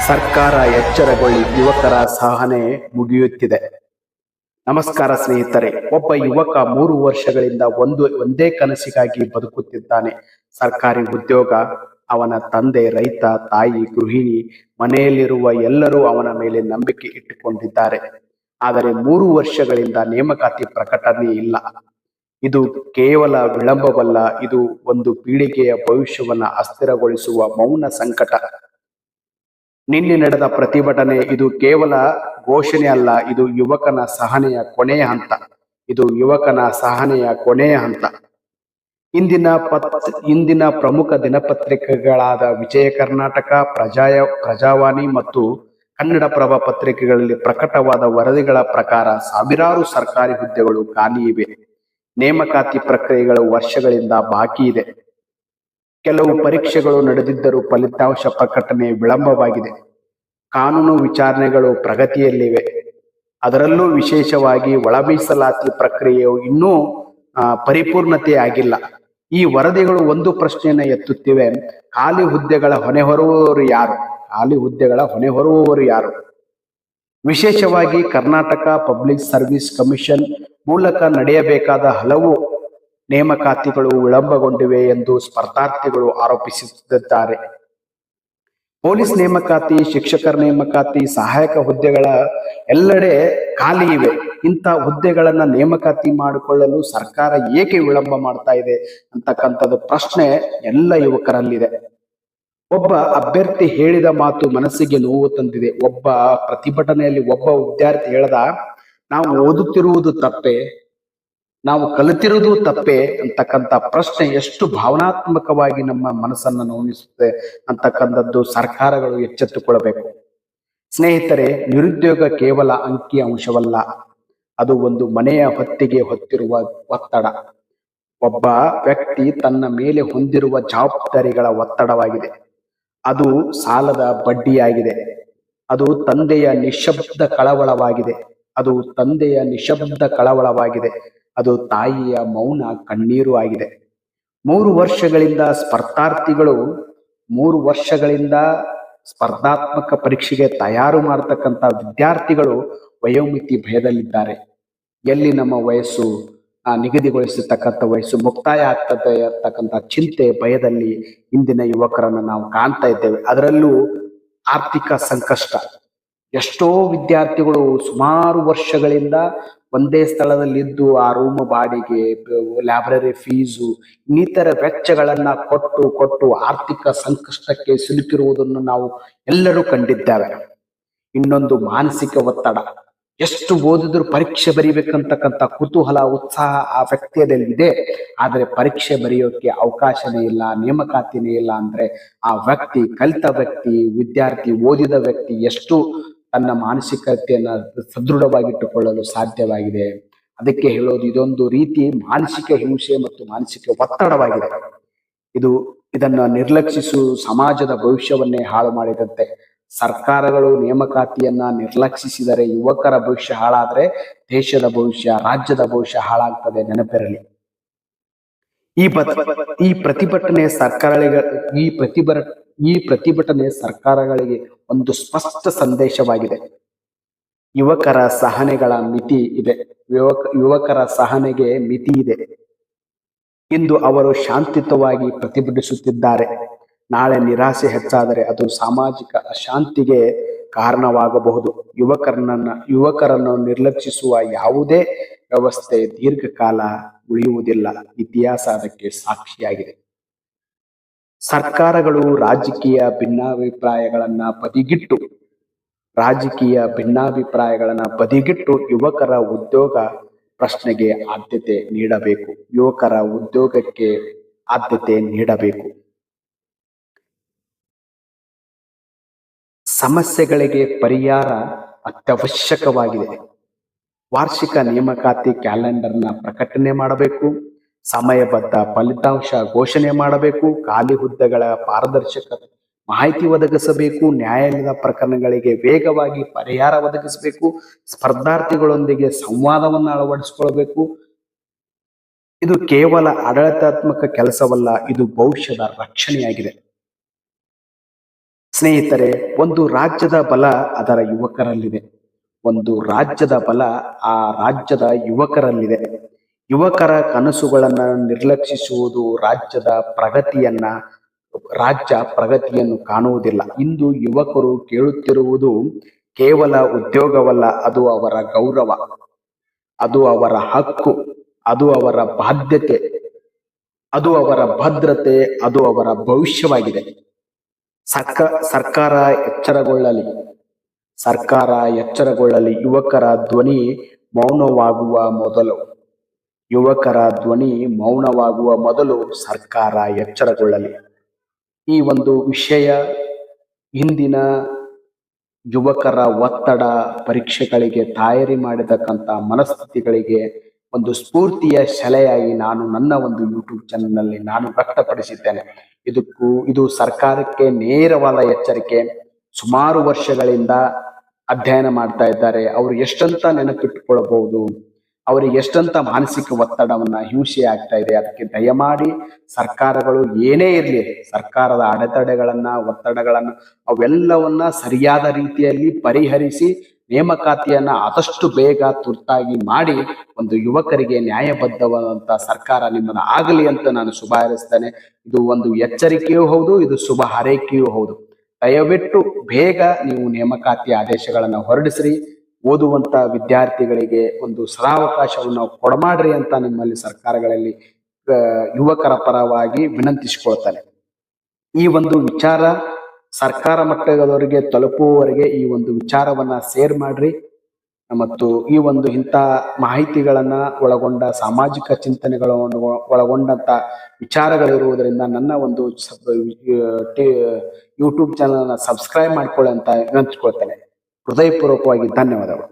ಸರ್ಕಾರ ಎಚ್ಚರಗೊಳ್ಳಿ, ಯುವಕರ ಸಹನೆ ಮುಗಿಯುತ್ತಿದೆ. ನಮಸ್ಕಾರ ಸ್ನೇಹಿತರೆ. ಒಬ್ಬ ಯುವಕ 3 ವರ್ಷಗಳಿಂದ ಒಂದೇ ಕನಸಿಗಾಗಿ ಬದುಕುತ್ತಿದ್ದಾನೆ. ಸರ್ಕಾರಿ ಉದ್ಯೋಗ. ಅವನ ತಂದೆ ರೈತ, ತಾಯಿ ಗೃಹಿಣಿ, ಮನೆಯಲ್ಲಿರುವ ಎಲ್ಲರೂ ಅವನ ಮೇಲೆ ನಂಬಿಕೆ ಇಟ್ಟುಕೊಂಡಿದ್ದಾರೆ. ಆದರೆ 3 ವರ್ಷಗಳಿಂದ ನೇಮಕಾತಿ ಪ್ರಕಟಣೆ ಇಲ್ಲ. ಇದು ಕೇವಲ ವಿಳಂಬವಲ್ಲ, ಇದು ಒಂದು ಪೀಳಿಗೆಯ ಭವಿಷ್ಯವನ್ನ ಅಸ್ಥಿರಗೊಳಿಸುವ ಮೌನ ಸಂಕಟ. ನಿನ್ನೆ ನಡೆದ ಪ್ರತಿಭಟನೆ ಇದು ಕೇವಲ ಘೋಷಣೆ ಅಲ್ಲ, ಇದು ಯುವಕನ ಸಹನೆಯ ಕೊನೆಯ ಹಂತ. ಇಂದಿನ ಪ್ರಮುಖ ದಿನಪತ್ರಿಕೆಗಳಾದ ವಿಜಯ ಕರ್ನಾಟಕ, ಪ್ರಜಾವಾಣಿ ಮತ್ತು ಕನ್ನಡಪ್ರಭ ಪತ್ರಿಕೆಗಳಲ್ಲಿ ಪ್ರಕಟವಾದ ವರದಿಗಳ ಪ್ರಕಾರ ಸಾವಿರಾರು ಸರ್ಕಾರಿ ಹುದ್ದೆಗಳು ಖಾಲಿ ಇವೆ. ನೇಮಕಾತಿ ಪ್ರಕ್ರಿಯೆಗಳು ವರ್ಷಗಳಿಂದ ಬಾಕಿ ಇದೆ. ಕೆಲವು ಪರೀಕ್ಷೆಗಳು ನಡೆದಿದ್ದರೂ ಫಲಿತಾಂಶ ಪ್ರಕಟಣೆ ವಿಳಂಬವಾಗಿದೆ. ಕಾನೂನು ವಿಚಾರಣೆಗಳು ಪ್ರಗತಿಯಲ್ಲಿವೆ. ಅದರಲ್ಲೂ ವಿಶೇಷವಾಗಿ ಒಳ ಮೀಸಲಾತಿ ಪ್ರಕ್ರಿಯೆಯು ಇನ್ನೂ ಪರಿಪೂರ್ಣತೆ ಆಗಿಲ್ಲ. ಈ ವರದಿಗಳು ಒಂದು ಪ್ರಶ್ನೆಯನ್ನ ಎತ್ತುತ್ತಿವೆ: ಖಾಲಿ ಹುದ್ದೆಗಳ ಹೊಣೆ ಹೊರುವವರು ಯಾರು? ವಿಶೇಷವಾಗಿ ಕರ್ನಾಟಕ ಪಬ್ಲಿಕ್ ಸರ್ವಿಸ್ ಕಮಿಷನ್ ಮೂಲಕ ನಡೆಯಬೇಕಾದ ಹಲವು ನೇಮಕಾತಿಗಳು ವಿಳಂಬಗೊಂಡಿವೆ ಎಂದು ಸ್ಪರ್ಧಾರ್ಥಿಗಳು ಆರೋಪಿಸುತ್ತಿದ್ದಾರೆ. ಪೊಲೀಸ್ ನೇಮಕಾತಿ, ಶಿಕ್ಷಕರ ನೇಮಕಾತಿ, ಸಹಾಯಕ ಹುದ್ದೆಗಳ ಎಲ್ಲೆಡೆ ಖಾಲಿ ಇವೆ. ಇಂಥ ಹುದ್ದೆಗಳನ್ನ ನೇಮಕಾತಿ ಮಾಡಿಕೊಳ್ಳಲು ಸರ್ಕಾರ ಏಕೆ ವಿಳಂಬ ಮಾಡ್ತಾ ಇದೆ ಅಂತಕ್ಕಂಥದ್ದು ಪ್ರಶ್ನೆ ಎಲ್ಲ ಯುವಕರಲ್ಲಿದೆ. ಒಬ್ಬ ಅಭ್ಯರ್ಥಿ ಹೇಳಿದ ಮಾತು ಮನಸ್ಸಿಗೆ ನೋವು ತಂದಿದೆ. ಪ್ರತಿಭಟನೆಯಲ್ಲಿ ಒಬ್ಬ ವಿದ್ಯಾರ್ಥಿ ಹೇಳ್ದ, ನಾವು ಓದುತ್ತಿರುವುದು ತಪ್ಪೆ, ನಾವು ಕಲಿತಿರುವುದು ತಪ್ಪೆ ಅಂತಕ್ಕಂಥ ಪ್ರಶ್ನೆ ಎಷ್ಟು ಭಾವನಾತ್ಮಕವಾಗಿ ನಮ್ಮ ಮನಸ್ಸನ್ನು ನೋವಿಸುತ್ತೆ ಅಂತಕ್ಕಂಥದ್ದು ಸರ್ಕಾರಗಳು ಎಚ್ಚೆತ್ತುಕೊಳ್ಳಬೇಕು. ಸ್ನೇಹಿತರೆ, ನಿರುದ್ಯೋಗ ಕೇವಲ ಅಂಕಿ ಅಂಶವಲ್ಲ, ಅದು ಒಂದು ಮನೆಯ ಹೊತ್ತಿಗೆ ಹೊತ್ತಿರುವ ಒತ್ತಡ. ಒಬ್ಬ ವ್ಯಕ್ತಿ ತನ್ನ ಮೇಲೆ ಹೊಂದಿರುವ ಜವಾಬ್ದಾರಿಗಳ ಒತ್ತಡವಾಗಿದೆ. ಅದು ಸಾಲದ ಬಡ್ಡಿಯಾಗಿದೆ. ಅದು ತಂದೆಯ ನಿಶಬ್ದ ಕಳವಳವಾಗಿದೆ. ಅದು ತಾಯಿಯ ಮೌನ ಕಣ್ಣೀರು ಆಗಿದೆ. 3 ವರ್ಷಗಳಿಂದ ಸ್ಪರ್ಧಾತ್ಮಕ ಪರೀಕ್ಷೆಗೆ ತಯಾರು ಮಾಡತಕ್ಕಂಥ ವಿದ್ಯಾರ್ಥಿಗಳು ವಯೋಮಿತಿ ಭಯದಲ್ಲಿದ್ದಾರೆ. ಎಲ್ಲಿ ನಮ್ಮ ವಯಸ್ಸು ನಿಗದಿಗೊಳಿಸತಕ್ಕಂಥ ವಯಸ್ಸು ಮುಕ್ತಾಯ ಆಗ್ತದೆ ಅಂತಕ್ಕಂಥ ಚಿಂತೆ, ಭಯದಲ್ಲಿ ಇಂದಿನ ಯುವಕರನ್ನು ನಾವು ಕಾಣ್ತಾ ಇದ್ದೇವೆ. ಅದರಲ್ಲೂ ಆರ್ಥಿಕ ಸಂಕಷ್ಟ. ಎಷ್ಟೋ ವಿದ್ಯಾರ್ಥಿಗಳು ಸುಮಾರು ವರ್ಷಗಳಿಂದ ಒಂದೇ ಸ್ಥಳದಲ್ಲಿದ್ದು ಆ ರೂಮ್ ಬಾಡಿಗೆ, ಲೈಬ್ರರಿ ಫೀಸು, ಇನ್ನಿತರ ವೆಚ್ಚಗಳನ್ನ ಕೊಟ್ಟು ಆರ್ಥಿಕ ಸಂಕಷ್ಟಕ್ಕೆ ಸಿಲುಕಿರುವುದನ್ನು ನಾವು ಎಲ್ಲರೂ ಕಂಡಿದ್ದೇವೆ. ಇನ್ನೊಂದು ಮಾನಸಿಕ ಒತ್ತಡ. ಎಷ್ಟು ಓದಿದ್ರು ಪರೀಕ್ಷೆ ಬರೀಬೇಕಂತಕ್ಕಂಥ ಕುತೂಹಲ, ಉತ್ಸಾಹ ಆ ವ್ಯಕ್ತಿಯಲ್ಲಿ ಇದೆ. ಆದರೆ ಪರೀಕ್ಷೆ ಬರೆಯೋಕೆ ಅವಕಾಶನೇ ಇಲ್ಲ, ನೇಮಕಾತಿನೇ ಇಲ್ಲ ಅಂದ್ರೆ ಆ ವ್ಯಕ್ತಿ, ಕಲಿತ ವ್ಯಕ್ತಿ, ವಿದ್ಯಾರ್ಥಿ, ಓದಿದ ವ್ಯಕ್ತಿ ಎಷ್ಟು ತನ್ನ ಮಾನಸಿಕತೆಯನ್ನ ಸದೃಢವಾಗಿಟ್ಟುಕೊಳ್ಳಲು ಸಾಧ್ಯವಾಗಿದೆ? ಅದಕ್ಕೆ ಹೇಳೋದು, ಇದೊಂದು ರೀತಿ ಮಾನಸಿಕ ಹಿಂಸೆ ಮತ್ತು ಮಾನಸಿಕ ಒತ್ತಡವಾಗಿದೆ. ಇದನ್ನ ನಿರ್ಲಕ್ಷಿಸು ಸಮಾಜದ ಭವಿಷ್ಯವನ್ನೇ ಹಾಳು ಮಾಡಿದಂತೆ. ಸರ್ಕಾರಗಳು ನೇಮಕಾತಿಯನ್ನ ನಿರ್ಲಕ್ಷಿಸಿದರೆ ಯುವಕರ ಭವಿಷ್ಯ ಹಾಳಾದ್ರೆ ದೇಶದ ಭವಿಷ್ಯ, ರಾಜ್ಯದ ಭವಿಷ್ಯ ಹಾಳಾಗ್ತದೆ, ನೆನಪಿರಲಿ. ಈ ಪ್ರತಿಭಟನೆ ಸರ್ಕಾರಗಳಿಗೆ ಒಂದು ಸ್ಪಷ್ಟ ಸಂದೇಶವಾಗಿದೆ. ಯುವಕರ ಸಹನೆಗೆ ಮಿತಿ ಇದೆ. ಇಂದು ಅವರು ಶಾಂತಿಯುತವಾಗಿ ಪ್ರತಿಭಟಿಸುತ್ತಿದ್ದಾರೆ. ನಾಳೆ ನಿರಾಸೆ ಹೆಚ್ಚಾದರೆ ಅದು ಸಾಮಾಜಿಕ ಅಶಾಂತಿಗೆ ಕಾರಣವಾಗಬಹುದು. ಯುವಕರನ್ನು ನಿರ್ಲಕ್ಷಿಸುವ ಯಾವುದೇ ವ್ಯವಸ್ಥೆ ದೀರ್ಘಕಾಲ ಉಳಿಯುವುದಿಲ್ಲ. ಇತಿಹಾಸ ಅದಕ್ಕೆ ಸಾಕ್ಷಿಯಾಗಿದೆ. ಸರ್ಕಾರಗಳು ರಾಜಕೀಯ ಭಿನ್ನಾಭಿಪ್ರಾಯಗಳನ್ನ ಬದಿಗಿಟ್ಟು ಯುವಕರ ಉದ್ಯೋಗ ಪ್ರಶ್ನೆಗೆ ಆದ್ಯತೆ ನೀಡಬೇಕು. ಯುವಕರ ಉದ್ಯೋಗಕ್ಕೆ ಆದ್ಯತೆ ನೀಡಬೇಕು. ಸಮಸ್ಯೆಗಳಿಗೆ ಪರಿಹಾರ ಅತ್ಯವಶ್ಯಕವಾಗಿದೆ. ವಾರ್ಷಿಕ ನೇಮಕಾತಿ ಕ್ಯಾಲೆಂಡರ್ನ ಪ್ರಕಟಣೆ ಮಾಡಬೇಕು. ಸಮಯಬದ್ಧ ಫಲಿತಾಂಶ ಘೋಷಣೆ ಮಾಡಬೇಕು. ಖಾಲಿ ಹುದ್ದೆಗಳ ಪಾರದರ್ಶಕ ಮಾಹಿತಿ ಒದಗಿಸಬೇಕು. ನ್ಯಾಯಾಲಯದ ಪ್ರಕರಣಗಳಿಗೆ ವೇಗವಾಗಿ ಪರಿಹಾರ ಒದಗಿಸಬೇಕು. ಸ್ಪರ್ಧಾರ್ಥಿಗಳೊಂದಿಗೆ ಸಂವಾದವನ್ನು ಅಳವಡಿಸಿಕೊಳ್ಳಬೇಕು. ಇದು ಕೇವಲ ಆಡಳಿತಾತ್ಮಕ ಕೆಲಸವಲ್ಲ, ಇದು ಭವಿಷ್ಯದ ರಕ್ಷಣೆಯಾಗಿದೆ. ಸ್ನೇಹಿತರೆ, ಒಂದು ರಾಜ್ಯದ ಬಲ ಅದರ ಯುವಕರಲ್ಲಿದೆ. ಒಂದು ರಾಜ್ಯದ ಬಲ ಆ ರಾಜ್ಯದ ಯುವಕರಲ್ಲಿದೆ. ಯುವಕರ ಕನಸುಗಳನ್ನ ನಿರ್ಲಕ್ಷಿಸುವುದು ರಾಜ್ಯ ಪ್ರಗತಿಯನ್ನು ಕಾಣುವುದಿಲ್ಲ. ಇಂದು ಯುವಕರು ಕೇಳುತ್ತಿರುವುದು ಕೇವಲ ಉದ್ಯೋಗವಲ್ಲ, ಅದು ಅವರ ಗೌರವ, ಅದು ಅವರ ಹಕ್ಕು, ಅದು ಅವರ ಬಾಧ್ಯತೆ, ಅದು ಅವರ ಭದ್ರತೆ, ಅದು ಅವರ ಭವಿಷ್ಯವಾಗಿದೆ. ಸರ್ಕಾರ ಎಚ್ಚರಗೊಳ್ಳಲಿ. ಸರ್ಕಾರ ಎಚ್ಚರಗೊಳ್ಳಲಿ. ಯುವಕರ ಧ್ವನಿ ಮೌನವಾಗುವ ಮೊದಲು ಸರ್ಕಾರ ಎಚ್ಚರಗೊಳ್ಳಲಿ. ಈ ಒಂದು ವಿಷಯ ಇಂದಿನ ಯುವಕರ ಒತ್ತಡ, ಪರೀಕ್ಷೆಗಳಿಗೆ ತಯಾರಿ ಮಾಡಿದಕ್ಕಂಥ ಮನಸ್ಥಿತಿಗಳಿಗೆ ಒಂದು ಸ್ಫೂರ್ತಿಯ ಸೆಲೆಯಾಗಿ ನಾನು ನನ್ನ ಒಂದು ಯೂಟ್ಯೂಬ್ ಚಾನೆಲ್ನಲ್ಲಿ ನಾನು ವ್ಯಕ್ತಪಡಿಸಿದ್ದೇನೆ. ಇದು ಸರ್ಕಾರಕ್ಕೆ ನೇರವಾದ ಎಚ್ಚರಿಕೆ. ಸುಮಾರು ವರ್ಷಗಳಿಂದ ಅಧ್ಯಯನ ಮಾಡ್ತಾ ಇದ್ದಾರೆ. ಅವರು ಎಷ್ಟಂತ ನೆನಪಿಟ್ಟುಕೊಳ್ಳಬಹುದು, ಅವರಿಗೆ ಎಷ್ಟಂತ ಮಾನಸಿಕ ಒತ್ತಡವನ್ನ ಹಿಂಸೆ ಆಗ್ತಾ ಇದೆ. ಅದಕ್ಕೆ ದಯಮಾಡಿ ಸರ್ಕಾರಗಳು ಏನೇ ಇರಲಿ, ಸರ್ಕಾರದ ಅಡೆತಡೆಗಳನ್ನ, ಒತ್ತಡಗಳನ್ನ ಅವೆಲ್ಲವನ್ನ ಸರಿಯಾದ ರೀತಿಯಲ್ಲಿ ಪರಿಹರಿಸಿ ನೇಮಕಾತಿಯನ್ನ ಆದಷ್ಟು ಬೇಗ ತುರ್ತಾಗಿ ಮಾಡಿ ಒಂದು ಯುವಕರಿಗೆ ನ್ಯಾಯಬದ್ಧವಾದಂತ ಸರ್ಕಾರ ನಿಮ್ಮನ್ನ ಆಗಲಿ ಅಂತ ನಾನು ಶುಭ ಹಾರೈಸ್ತೇನೆ. ಇದು ಒಂದು ಎಚ್ಚರಿಕೆಯೂ ಹೌದು, ಇದು ಶುಭ ಹಾರೈಕೆಯೂ ಹೌದು. ದಯವಿಟ್ಟು ಬೇಗ ನೀವು ನೇಮಕಾತಿ ಆದೇಶಗಳನ್ನ ಹೊರಡಿಸ್ರಿ. ಓದುವಂತ ವಿದ್ಯಾರ್ಥಿಗಳಿಗೆ ಒಂದು ಸದಾವಕಾಶವನ್ನು ಕೊಡಮಾಡ್ರಿ ಅಂತ ನಿಮ್ಮಲ್ಲಿ ಸರ್ಕಾರಗಳಲ್ಲಿ ಯುವಕರ ಪರವಾಗಿ ವಿನಂತಿಸಿಕೊಳ್ತಾನೆ. ಈ ಒಂದು ವಿಚಾರ ಸರ್ಕಾರ ಮಟ್ಟದವರಿಗೆ ತಲುಪುವವರೆಗೆ ಈ ಒಂದು ವಿಚಾರವನ್ನ ಶೇರ್ ಮಾಡ್ರಿ. ಮತ್ತು ಈ ಒಂದು ಇಂಥ ಮಾಹಿತಿಗಳನ್ನ ಒಳಗೊಂಡ ಸಾಮಾಜಿಕ ಚಿಂತನೆಗಳನ್ನು ಒಳಗೊಂಡಂತ ವಿಚಾರಗಳಿರುವುದರಿಂದ ನನ್ನ ಒಂದು ಯೂಟ್ಯೂಬ್ ಚಾನಲ್ ಸಬ್ಸ್ಕ್ರೈಬ್ ಮಾಡ್ಕೊಳ್ಳಿ ಅಂತ ವಿನಂತಿಸ್ಕೊಳ್ತೇನೆ. ಹೃದಯಪೂರ್ವಕವಾಗಿ ಧನ್ಯವಾದಗಳು.